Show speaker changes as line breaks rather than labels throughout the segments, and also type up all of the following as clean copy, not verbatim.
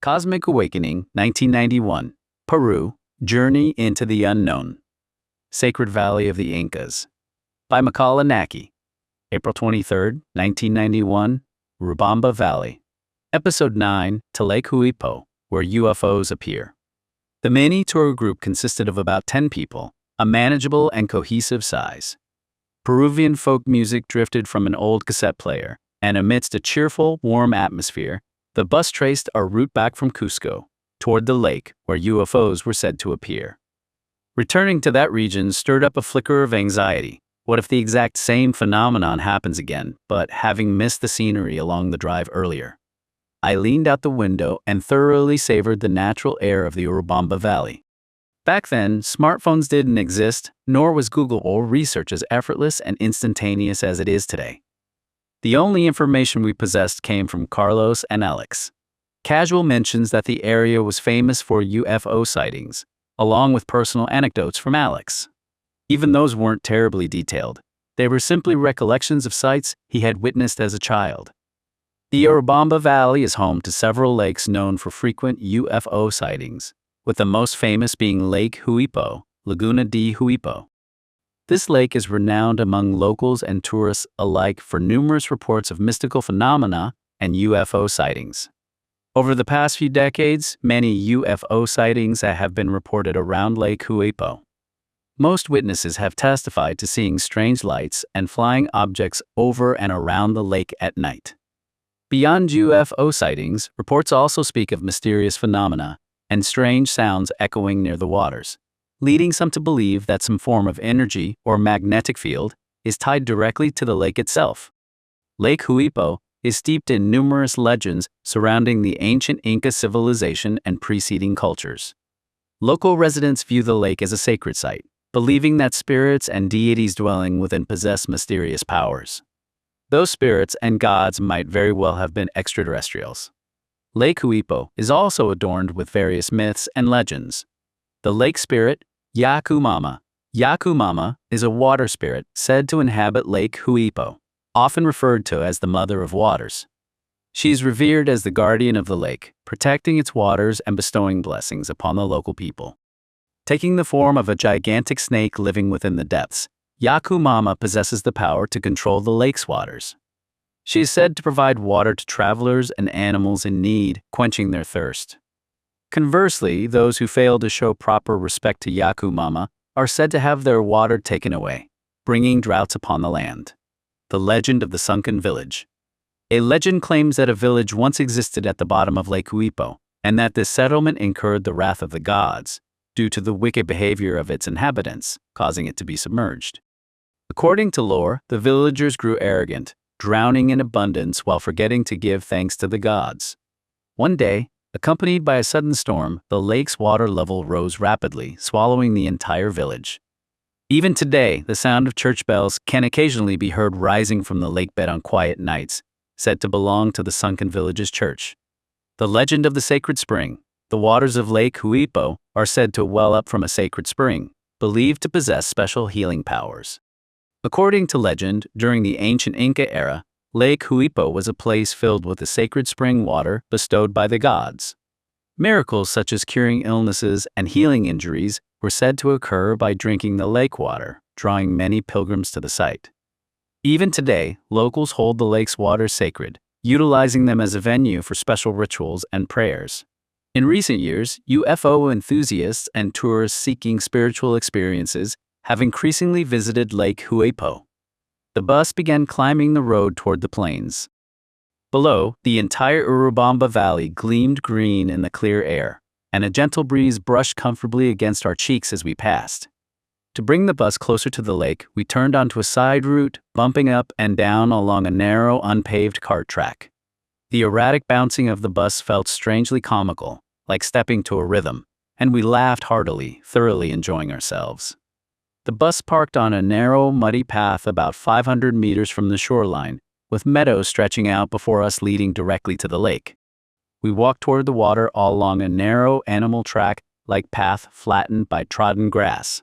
Cosmic Awakening, 1991. Peru, Journey into the Unknown. Sacred Valley of the Incas. By Makāula Nakae. April 23, 1991. Urubamba Valley. Episode 9, to Lake Huaypo, where UFOs appear. The mini tour group consisted of about 10 people, a manageable and cohesive size. Peruvian folk music drifted from an old cassette player, and amidst a cheerful, warm atmosphere, the bus traced our route back from Cusco, toward the lake where UFOs were said to appear. Returning to that region stirred up a flicker of anxiety. What if the exact same phenomenon happens again, but having missed the scenery along the drive earlier? I leaned out the window and thoroughly savored the natural air of the Urubamba Valley. Back then, smartphones didn't exist, nor was Google or research as effortless and instantaneous as it is today. The only information we possessed came from Carlos and Alex. Casual mentions that the area was famous for UFO sightings, along with personal anecdotes from Alex. Even those weren't terribly detailed. They were simply recollections of sights he had witnessed as a child. The Urubamba Valley is home to several lakes known for frequent UFO sightings, with the most famous being Lake Huaypo, Laguna de Huaypo. This lake is renowned among locals and tourists alike for numerous reports of mystical phenomena and UFO sightings. Over the past few decades, many UFO sightings have been reported around Lake Huaypo. Most witnesses have testified to seeing strange lights and flying objects over and around the lake at night. Beyond UFO sightings, reports also speak of mysterious phenomena and strange sounds echoing near the waters, leading some to believe that some form of energy or magnetic field is tied directly to the lake itself. Lake Huaypo is steeped in numerous legends surrounding the ancient Inca civilization and preceding cultures. Local residents view the lake as a sacred site, believing that spirits and deities dwelling within possess mysterious powers. Those spirits and gods might very well have been extraterrestrials. Lake Huaypo is also adorned with various myths and legends. The lake spirit, Yaku Mama. Yaku Mama is a water spirit said to inhabit Lake Huaypo, often referred to as the Mother of Waters. She is revered as the guardian of the lake, protecting its waters and bestowing blessings upon the local people. Taking the form of a gigantic snake living within the depths, Yaku Mama possesses the power to control the lake's waters. She is said to provide water to travelers and animals in need, quenching their thirst. Conversely, those who fail to show proper respect to Yaku Mama are said to have their water taken away, bringing droughts upon the land. The legend of the sunken village. A legend claims that a village once existed at the bottom of Lake Huaypo, and that this settlement incurred the wrath of the gods due to the wicked behavior of its inhabitants, causing it to be submerged. According to lore, the villagers grew arrogant, drowning in abundance while forgetting to give thanks to the gods. One day, accompanied by a sudden storm, the lake's water level rose rapidly, swallowing the entire village. Even today, the sound of church bells can occasionally be heard rising from the lakebed on quiet nights, said to belong to the sunken village's church. The legend of the sacred spring. The waters of Lake Huaypo are said to well up from a sacred spring, believed to possess special healing powers. According to legend, during the ancient Inca era, Lake Huaypo was a place filled with the sacred spring water bestowed by the gods. Miracles such as curing illnesses and healing injuries were said to occur by drinking the lake water, drawing many pilgrims to the site. Even today, locals hold the lake's waters sacred, utilizing them as a venue for special rituals and prayers. In recent years, UFO enthusiasts and tourists seeking spiritual experiences have increasingly visited Lake Huaypo. The bus began climbing the road toward the plains. Below, the entire Urubamba Valley gleamed green in the clear air, and a gentle breeze brushed comfortably against our cheeks as we passed. To bring the bus closer to the lake, we turned onto a side route, bumping up and down along a narrow, unpaved cart track. The erratic bouncing of the bus felt strangely comical, like stepping to a rhythm, and we laughed heartily, thoroughly enjoying ourselves. The bus parked on a narrow, muddy path about 500 meters from the shoreline, with meadows stretching out before us leading directly to the lake. We walked toward the water all along a narrow animal track-like path flattened by trodden grass.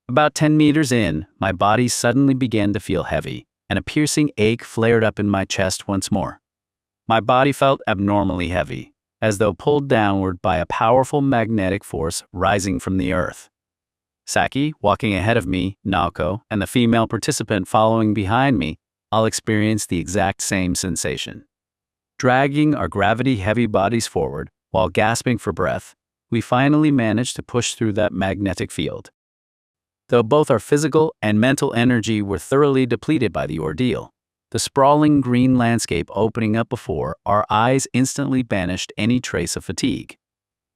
About 10 meters in, my body suddenly began to feel heavy, and a piercing ache flared up in my chest once more. My body felt abnormally heavy, as though pulled downward by a powerful magnetic force rising from the earth. Saki, walking ahead of me, Naoko, and the female participant following behind me, all experienced the exact same sensation. Dragging our gravity-heavy bodies forward while gasping for breath, we finally managed to push through that magnetic field. Though both our physical and mental energy were thoroughly depleted by the ordeal, the sprawling green landscape opening up before our eyes instantly banished any trace of fatigue.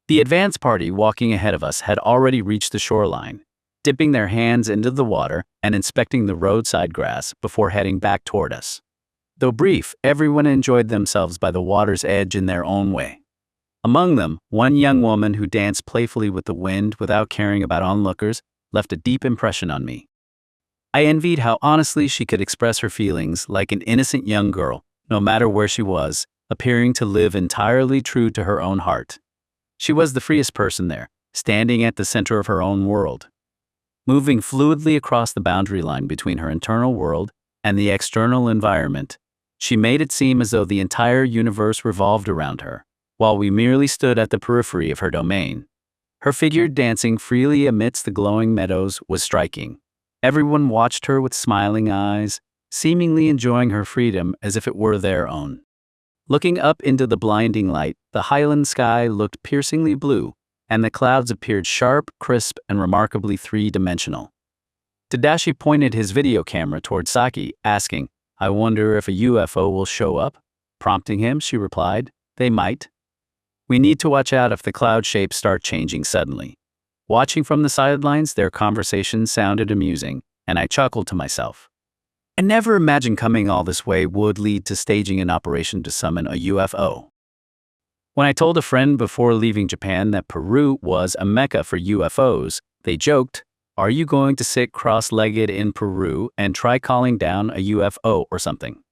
The advance party walking ahead of us had already reached the shoreline, dipping their hands into the water and inspecting the roadside grass before heading back toward us. Though brief, everyone enjoyed themselves by the water's edge in their own way. Among them, one young woman who danced playfully with the wind without caring about onlookers left a deep impression on me. I envied how honestly she could express her feelings like an innocent young girl, no matter where she was, appearing to live entirely true to her own heart. She was the freest person there, standing at the center of her own world. Moving fluidly across the boundary line between her internal world and the external environment, she made it seem as though the entire universe revolved around her, while we merely stood at the periphery of her domain. Her figure dancing freely amidst the glowing meadows was striking. Everyone watched her with smiling eyes, seemingly enjoying her freedom as if it were their own. Looking up into the blinding light, the highland sky looked piercingly blue, and the clouds appeared sharp, crisp, and remarkably three-dimensional. Tadashi pointed his video camera toward Saki, asking, "I wonder if a UFO will show up?" Prompting him, she replied, "They might. We need to watch out if the cloud shapes start changing suddenly." Watching from the sidelines, their conversation sounded amusing, and I chuckled to myself. I never imagined coming all this way would lead to staging an operation to summon a UFO. When I told a friend before leaving Japan that Peru was a mecca for UFOs, they joked, "Are you going to sit cross-legged in Peru and try calling down a UFO or something?"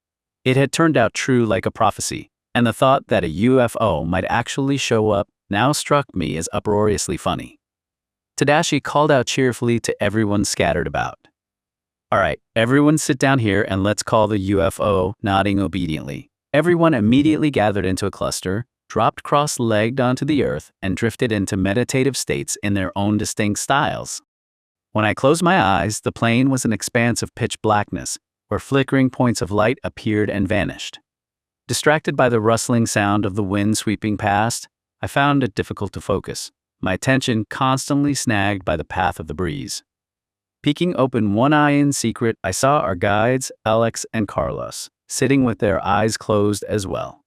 It had turned out true like a prophecy, and the thought that a UFO might actually show up now struck me as uproariously funny. Tadashi called out cheerfully to everyone scattered about. "All right, everyone sit down here and let's call the UFO," nodding obediently. Everyone immediately gathered into a cluster, dropped cross-legged onto the earth, and drifted into meditative states in their own distinct styles. When I closed my eyes, the plane was an expanse of pitch blackness, where flickering points of light appeared and vanished. Distracted by the rustling sound of the wind sweeping past, I found it difficult to focus, my attention constantly snagged by the path of the breeze. Peeking open one eye in secret, I saw our guides, Alex and Carlos, sitting with their eyes closed as well.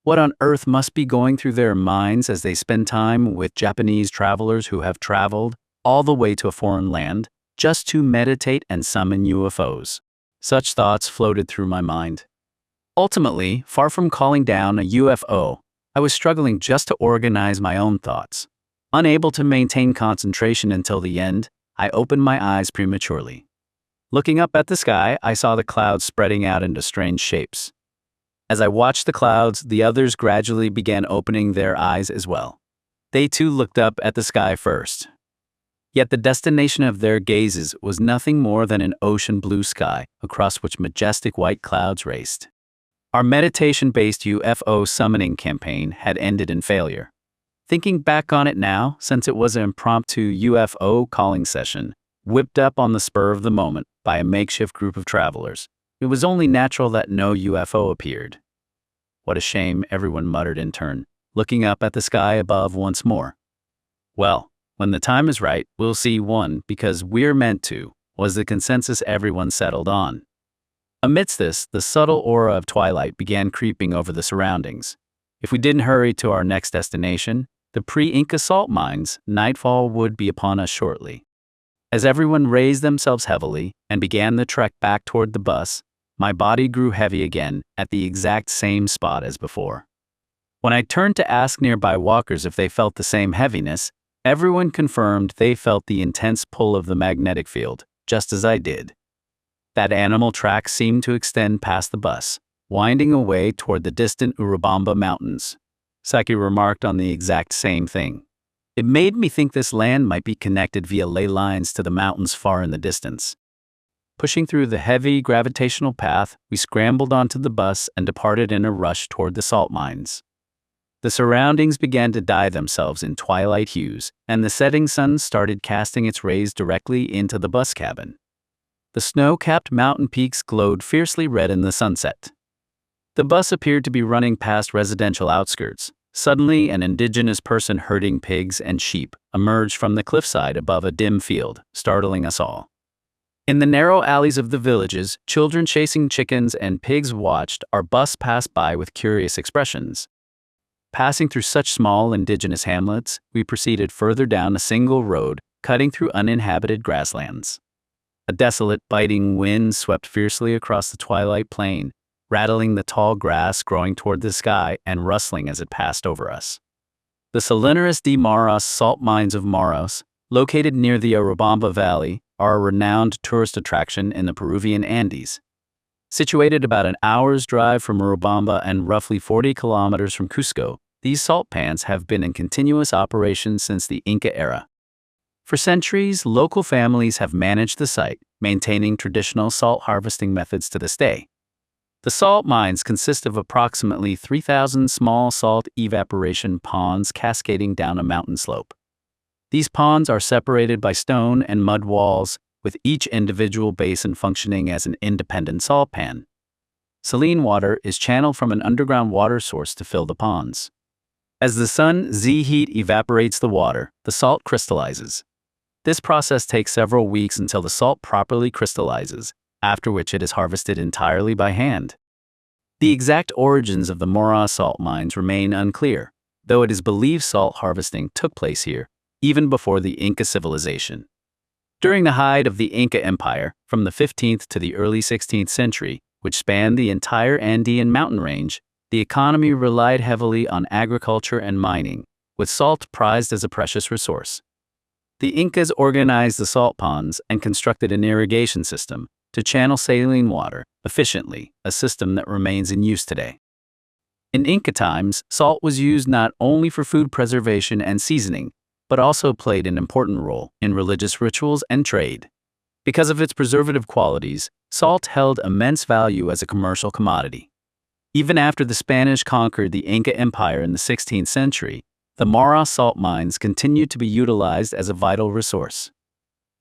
What on earth must be going through their minds as they spend time with Japanese travelers who have traveled all the way to a foreign land just to meditate and summon UFOs? Such thoughts floated through my mind. Ultimately, far from calling down a UFO, I was struggling just to organize my own thoughts. Unable to maintain concentration until the end, I opened my eyes prematurely. Looking up at the sky, I saw the clouds spreading out into strange shapes. As I watched the clouds, the others gradually began opening their eyes as well. They too looked up at the sky first. Yet the destination of their gazes was nothing more than an ocean blue sky across which majestic white clouds raced. Our meditation-based UFO summoning campaign had ended in failure. Thinking back on it now, since it was an impromptu UFO calling session, whipped up on the spur of the moment by a makeshift group of travelers, it was only natural that no UFO appeared. "What a shame," everyone muttered in turn, looking up at the sky above once more. "Well, when the time is right, we'll see one because we're meant to," was the consensus everyone settled on. Amidst this, the subtle aura of twilight began creeping over the surroundings. If we didn't hurry to our next destination, the pre-Inca salt mines, nightfall would be upon us shortly. As everyone raised themselves heavily and began the trek back toward the bus, my body grew heavy again at the exact same spot as before. When I turned to ask nearby walkers if they felt the same heaviness, everyone confirmed they felt the intense pull of the magnetic field, just as I did. That animal track seemed to extend past the bus, winding away toward the distant Urubamba Mountains. Saki remarked on the exact same thing. It made me think this land might be connected via ley lines to the mountains far in the distance. Pushing through the heavy gravitational path, we scrambled onto the bus and departed in a rush toward the salt mines. The surroundings began to dye themselves in twilight hues, and the setting sun started casting its rays directly into the bus cabin. The snow-capped mountain peaks glowed fiercely red in the sunset. The bus appeared to be running past residential outskirts. Suddenly, an indigenous person herding pigs and sheep emerged from the cliffside above a dim field, startling us all. In the narrow alleys of the villages, children chasing chickens and pigs watched our bus pass by with curious expressions. Passing through such small indigenous hamlets, we proceeded further down a single road, cutting through uninhabited grasslands. A desolate, biting wind swept fiercely across the twilight plain, rattling the tall grass growing toward the sky and rustling as it passed over us. The Salinas de Maras salt mines of Maras, located near the Urubamba Valley, are a renowned tourist attraction in the Peruvian Andes. Situated about an hour's drive from Urubamba and roughly 40 kilometers from Cusco, these salt pans have been in continuous operation since the Inca era. For centuries, local families have managed the site, maintaining traditional salt harvesting methods to this day. The salt mines consist of approximately 3,000 small salt evaporation ponds cascading down a mountain slope. These ponds are separated by stone and mud walls, with each individual basin functioning as an independent salt pan. Saline water is channeled from an underground water source to fill the ponds. As the sun's heat evaporates the water, the salt crystallizes. This process takes several weeks until the salt properly crystallizes, after which it is harvested entirely by hand. The exact origins of the Mora salt mines remain unclear, though it is believed salt harvesting took place here, even before the Inca civilization. During the height of the Inca Empire, from the 15th to the early 16th century, which spanned the entire Andean mountain range, the economy relied heavily on agriculture and mining, with salt prized as a precious resource. The Incas organized the salt ponds and constructed an irrigation system to channel saline water efficiently, a system that remains in use today. In Inca times, salt was used not only for food preservation and seasoning, but also played an important role in religious rituals and trade. Because of its preservative qualities, salt held immense value as a commercial commodity. Even after the Spanish conquered the Inca Empire in the 16th century, the Mara salt mines continued to be utilized as a vital resource.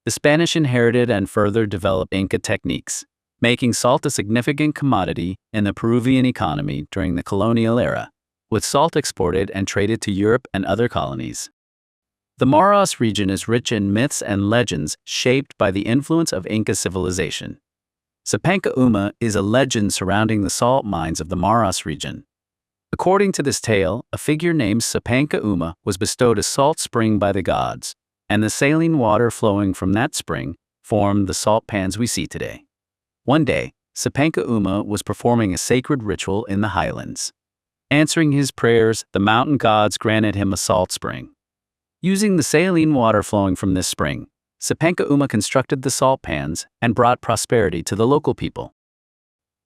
The Spanish inherited and further developed Inca techniques, making salt a significant commodity in the Peruvian economy during the colonial era, with salt exported and traded to Europe and other colonies. The Maras region is rich in myths and legends shaped by the influence of Inca civilization. Sapanca Uma is a legend surrounding the salt mines of the Maras region. According to this tale, a figure named Sapanca Uma was bestowed a salt spring by the gods, and the saline water flowing from that spring formed the salt pans we see today. One day, Sapanca Uma was performing a sacred ritual in the highlands. Answering his prayers, the mountain gods granted him a salt spring. Using the saline water flowing from this spring, Sapanca Uma constructed the salt pans and brought prosperity to the local people.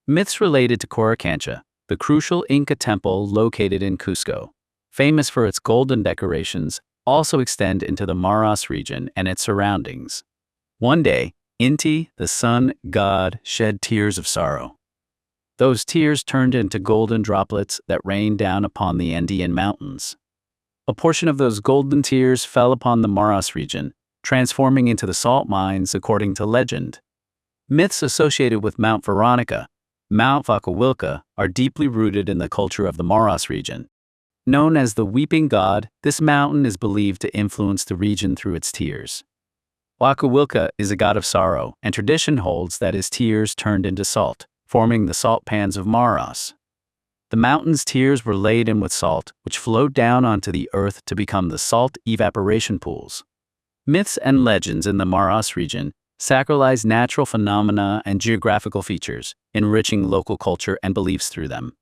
Myths related to Coricancha, the crucial Inca temple located in Cusco, famous for its golden decorations, also extend into the Maras region and its surroundings. One day, Inti, the sun god, shed tears of sorrow. Those tears turned into golden droplets that rained down upon the Andean mountains. A portion of those golden tears fell upon the Maras region, transforming into the salt mines according to legend. Myths associated with Mount Veronica, Mount Vacahuilca, are deeply rooted in the culture of the Maras region. Known as the Weeping God, this mountain is believed to influence the region through its tears. Vacahuilca is a god of sorrow, and tradition holds that his tears turned into salt, forming the salt pans of Maras. The mountain's tears were laden with salt, which flowed down onto the earth to become the salt evaporation pools. Myths and legends in the Maras region sacralize natural phenomena and geographical features, enriching local culture and beliefs through them.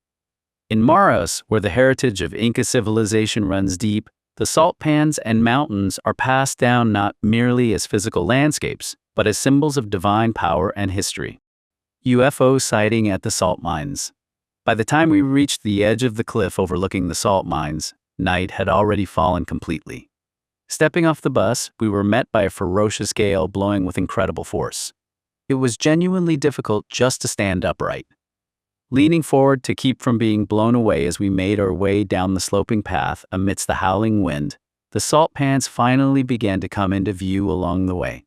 In Maras, where the heritage of Inca civilization runs deep, the salt pans and mountains are passed down not merely as physical landscapes, but as symbols of divine power and history. UFO sighting at the salt mines. By the time we reached the edge of the cliff overlooking the salt mines, night had already fallen completely. Stepping off the bus, we were met by a ferocious gale blowing with incredible force. It was genuinely difficult just to stand upright. Leaning forward to keep from being blown away as we made our way down the sloping path amidst the howling wind, the salt pans finally began to come into view along the way.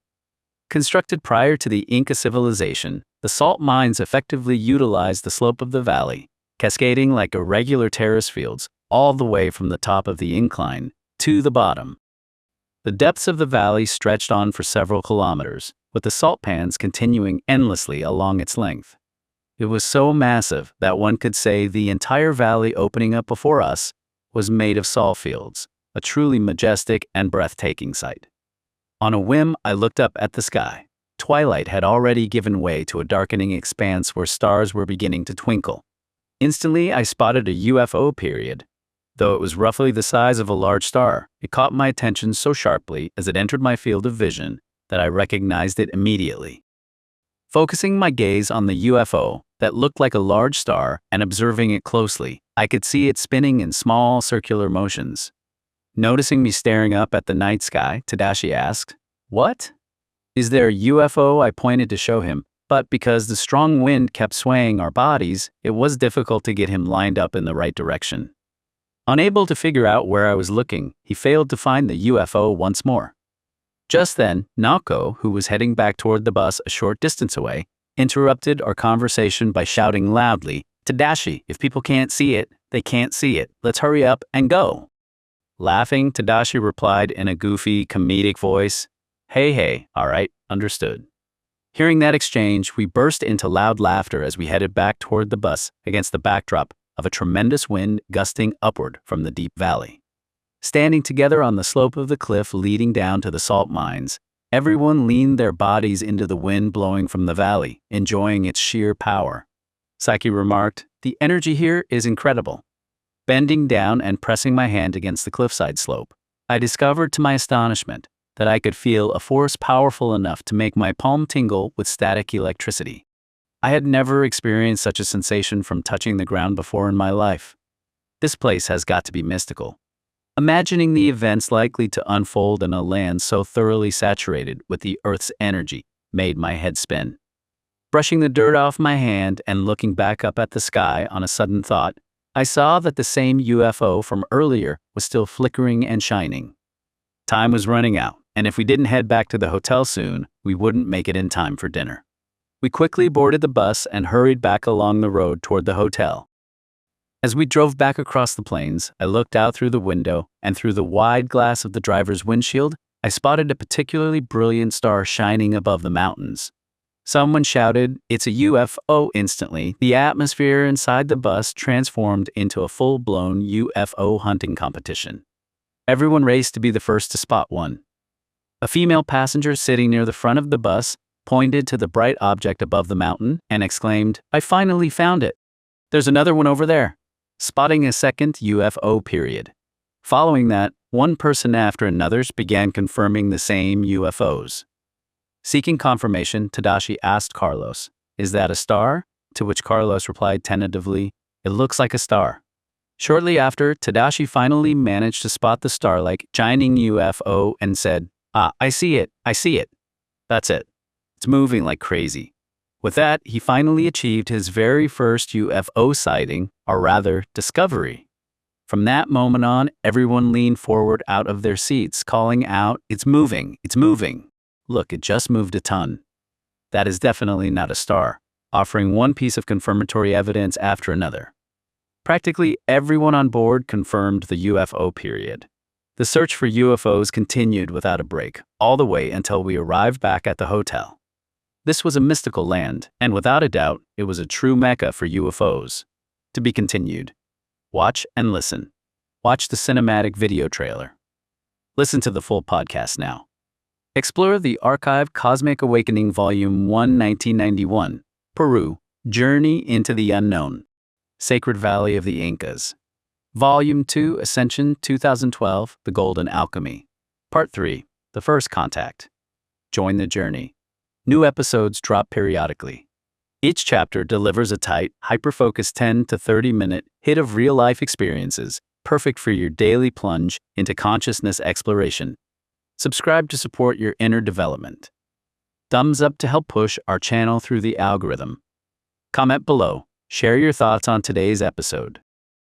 Constructed prior to the Inca civilization, the salt mines effectively utilized the slope of the valley, cascading like irregular terrace fields all the way from the top of the incline to the bottom. The depths of the valley stretched on for several kilometers, with the salt pans continuing endlessly along its length. It was so massive that one could say the entire valley opening up before us was made of salt fields, a truly majestic and breathtaking sight. On a whim, I looked up at the sky. Twilight had already given way to a darkening expanse where stars were beginning to twinkle. Instantly, I spotted a UFO period. Though it was roughly the size of a large star, it caught my attention so sharply as it entered my field of vision that I recognized it immediately. Focusing my gaze on the UFO that looked like a large star and observing it closely, I could see it spinning in small circular motions. Noticing me staring up at the night sky, Tadashi asked, "What? Is there a UFO?" I pointed to show him, but because the strong wind kept swaying our bodies, it was difficult to get him lined up in the right direction. Unable to figure out where I was looking, he failed to find the UFO once more. Just then, Nako, who was heading back toward the bus a short distance away, interrupted our conversation by shouting loudly, "Tadashi, if people can't see it, they can't see it. Let's hurry up and go." Laughing, Tadashi replied in a goofy, comedic voice, Hey, all right, understood." Hearing that exchange, we burst into loud laughter as we headed back toward the bus against the backdrop of a tremendous wind gusting upward from the deep valley. Standing together on the slope of the cliff leading down to the salt mines, everyone leaned their bodies into the wind blowing from the valley, enjoying its sheer power. Saiki remarked, "The energy here is incredible." Bending down and pressing my hand against the cliffside slope, I discovered to my astonishment that I could feel a force powerful enough to make my palm tingle with static electricity. I had never experienced such a sensation from touching the ground before in my life. This place has got to be mystical. Imagining the events likely to unfold in a land so thoroughly saturated with the Earth's energy made my head spin. Brushing the dirt off my hand and looking back up at the sky on a sudden thought, I saw that the same UFO from earlier was still flickering and shining. Time was running out, and if we didn't head back to the hotel soon, we wouldn't make it in time for dinner. We quickly boarded the bus and hurried back along the road toward the hotel. As we drove back across the plains, I looked out through the window, and through the wide glass of the driver's windshield, I spotted a particularly brilliant star shining above the mountains. Someone shouted, "It's a UFO!" Instantly, the atmosphere inside the bus transformed into a full-blown UFO hunting competition. Everyone raced to be the first to spot one. A female passenger sitting near the front of the bus pointed to the bright object above the mountain and exclaimed, "I finally found it. There's another one over there," spotting a second UFO period. Following that, one person after another began confirming the same UFOs. Seeking confirmation, Tadashi asked Carlos, "Is that a star?" To which Carlos replied tentatively, "It looks like a star." Shortly after, Tadashi finally managed to spot the star-like shining UFO and said, I see it. That's it. It's moving like crazy." With that, he finally achieved his very first UFO sighting, or rather, discovery. From that moment on, everyone leaned forward out of their seats, calling out, "It's moving, it's moving. Look, it just moved a ton." That is definitely not a star, offering one piece of confirmatory evidence after another. Practically everyone on board confirmed the UFO period. The search for UFOs continued without a break, all the way until we arrived back at the hotel. This was a mystical land, and without a doubt, it was a true mecca for UFOs. To be continued. Watch and listen. Watch the cinematic video trailer. Listen to the full podcast now. Explore the archive Cosmic Awakening Volume 1, 1991, Peru, Journey into the Unknown. Sacred Valley of the Incas. Volume 2, Ascension 2012, The Golden Alchemy. Part 3, The First Contact. Join the journey. New episodes drop periodically. Each chapter delivers a tight, hyper-focused 10 to 30-minute hit of real-life experiences, perfect for your daily plunge into consciousness exploration. Subscribe to support your inner development. Thumbs up to help push our channel through the algorithm. Comment below. Share your thoughts on today's episode.